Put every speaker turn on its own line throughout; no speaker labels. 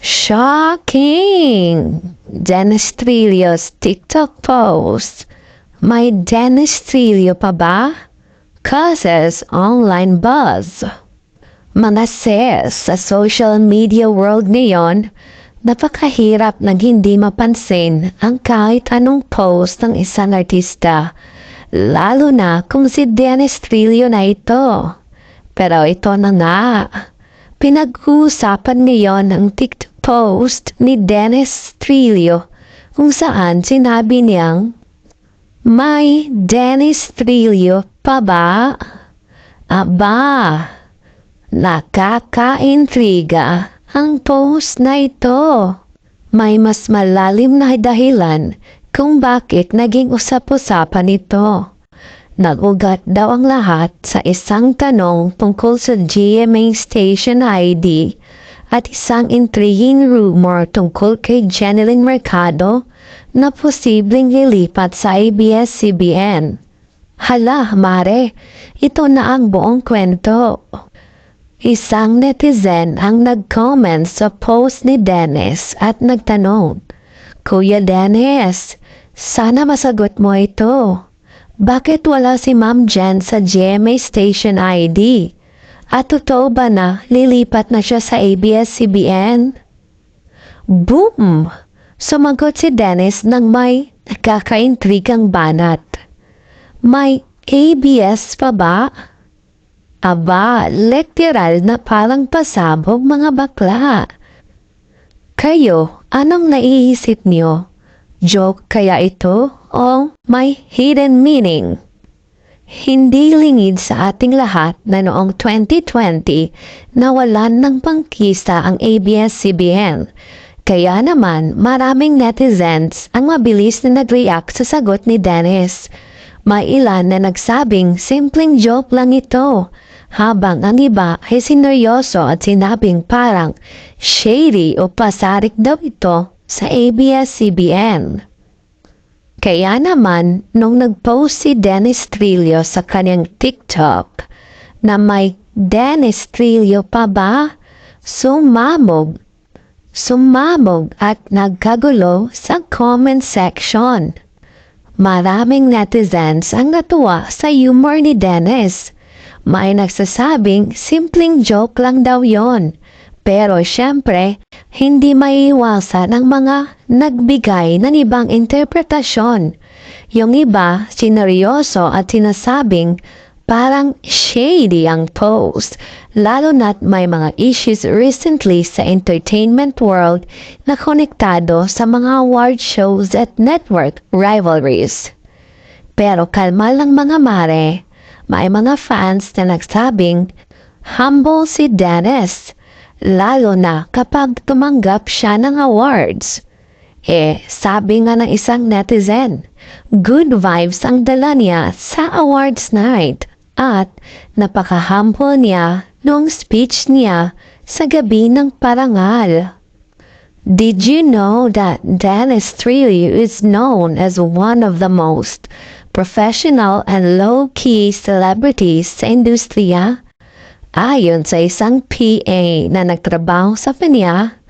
Shocking! Dennis Trillo's TikTok post. May Dennis Trillo pa ba? Causes online buzz. Mga sis sa social media world ngayon, napakahirap nang hindi mapansin ang kahit anong post ng isang artista, lalo na kung si Dennis Trillo na ito. Pero ito na nga, pinag-uusapan ngayon ang TikTok post ni Dennis Trillo kung saan sinabi niyang, "May Dennis Trillo pa ba? Aba, nakaka-intriga ang post na ito. May mas malalim na dahilan kung bakit naging usap-usapan ito. Nag-ugat daw ang lahat sa isang tanong tungkol sa GMA Station ID at isang intriguing rumor tungkol kay Jeneline Mercado na posibleng lilipat sa ABS-CBN. Hala, mare, ito na ang buong kwento." Isang netizen ang nag-comment sa post ni Dennis at nagtanong, "Kuya Dennis, sana masagot mo ito. Bakit wala si Ma'am Jen sa GMA Station ID? At totoo ba na lilipat na siya sa ABS-CBN?" Boom! Sumagot si Dennis ng may nakakaintrigang banat. "May ABS pa ba? Aba, literal na parang pasabog mga bakla. Kayo, anong naiisip niyo? Joke kaya ito o may hidden meaning?" Hindi lingid sa ating lahat na noong 2020 nawalan ng pangkisa ang ABS-CBN. Kaya naman maraming netizens ang mabilis na nag-react sa sagot ni Dennis. May ilan na nagsabing simpleng joke lang ito, habang ang iba ay sineryoso at sinabing parang shady o pasarik daw ito sa ABS-CBN. Kaya naman, nung nag-post si Dennis Trillo sa kanyang TikTok na may Dennis Trillo pa ba, sumamog at nagkagulo sa comment section. Maraming netizens ang natuwa sa humor ni Dennis. May nagsasabing simpleng joke lang daw yon. Pero syempre, hindi maiiwasan ang mga nagbigay ng ibang interpretasyon. Yung iba, sineryoso at sinasabing parang shady ang post, lalo na't may mga issues recently sa entertainment world na konektado sa mga award shows at network rivalries. Pero kalma lang mga mare, may mga fans na nagsabing humble si Dennis, lalo na kapag tumanggap siya ng awards. Sabi nga ng isang netizen, good vibes ang dala niya sa awards night at napaka-humble niya noong speech niya sa gabi ng parangal. Did you know that Dennis Trillo is known as one of the most professional and low-key celebrities sa industriya? Ayon sa isang PA na nagtrabaho sa kanya,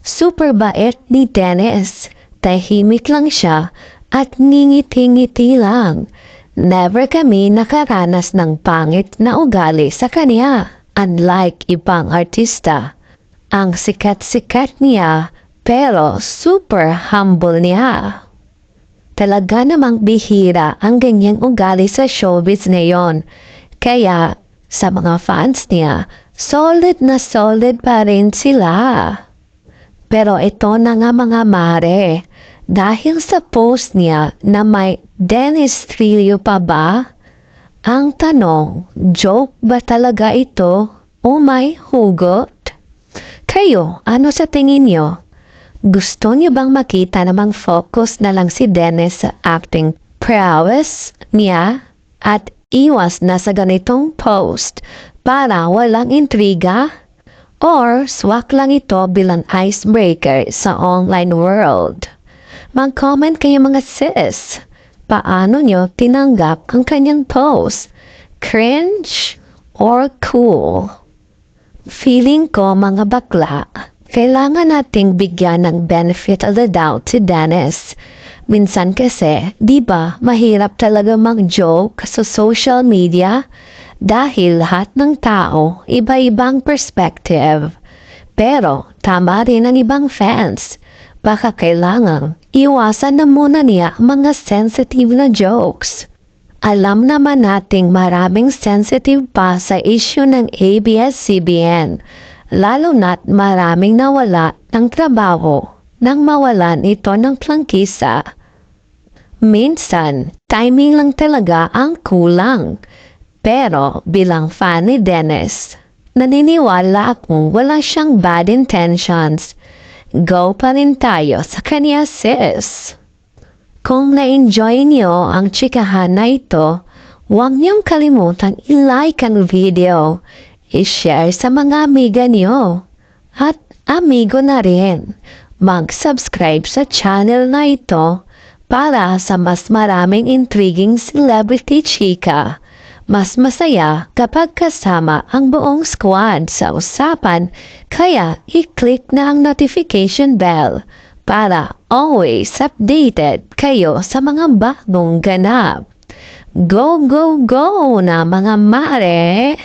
super bait ni Dennis, tahimik lang siya at ngingiti-ngiti lang. Never kami nakaranas ng pangit na ugali sa kanya, unlike ibang artista. Ang sikat-sikat niya pero super humble niya. Talaga namang bihira ang ganyang ugali sa showbiz ngayon, kaya sa mga fans niya, solid na solid pa rin sila. Pero ito na nga mga mare, dahil sa post niya na may Dennis Trillo pa ba? Ang tanong, joke ba talaga ito o may hugot? Kayo, ano sa tingin niyo? Gusto niyo bang makita namang focus na lang si Dennis sa acting prowess niya at iwas na sa ganitong post para walang intriga? Or swak lang ito bilang icebreaker sa online world? Mag-comment kayo mga sis. Paano nyo tinanggap ang kanyang post? Cringe or cool? Feeling ko mga bakla, kailangan nating bigyan ng benefit of the doubt si Dennis. Minsan kasi, di ba, mahirap talaga mag-joke sa social media dahil lahat ng tao iba-ibang perspective. Pero tama rin ang ibang fans. Baka kailangan iwasan na muna niya mga sensitive na jokes. Alam naman nating maraming sensitive pa sa issue ng ABS-CBN, lalo na't maraming nawala ng trabaho nang mawalan ito ng plangkisa. Minsan, timing lang talaga ang kulang. Pero bilang fan ni Dennis, naniniwala akong wala siyang bad intentions. Go pa rin tayo sa kanya, sis. Kung na-enjoy niyo ang chikahan na ito, huwag niyong kalimutan i-like ang video, i-share sa mga amiga niyo, at amigo na rin. Mag-subscribe sa channel na ito para sa mas maraming intriguing celebrity chika. Mas masaya kapag kasama ang buong squad sa usapan, kaya i-click na ang notification bell para always updated kayo sa mga bagong ganap. Go, go, go na mga mare!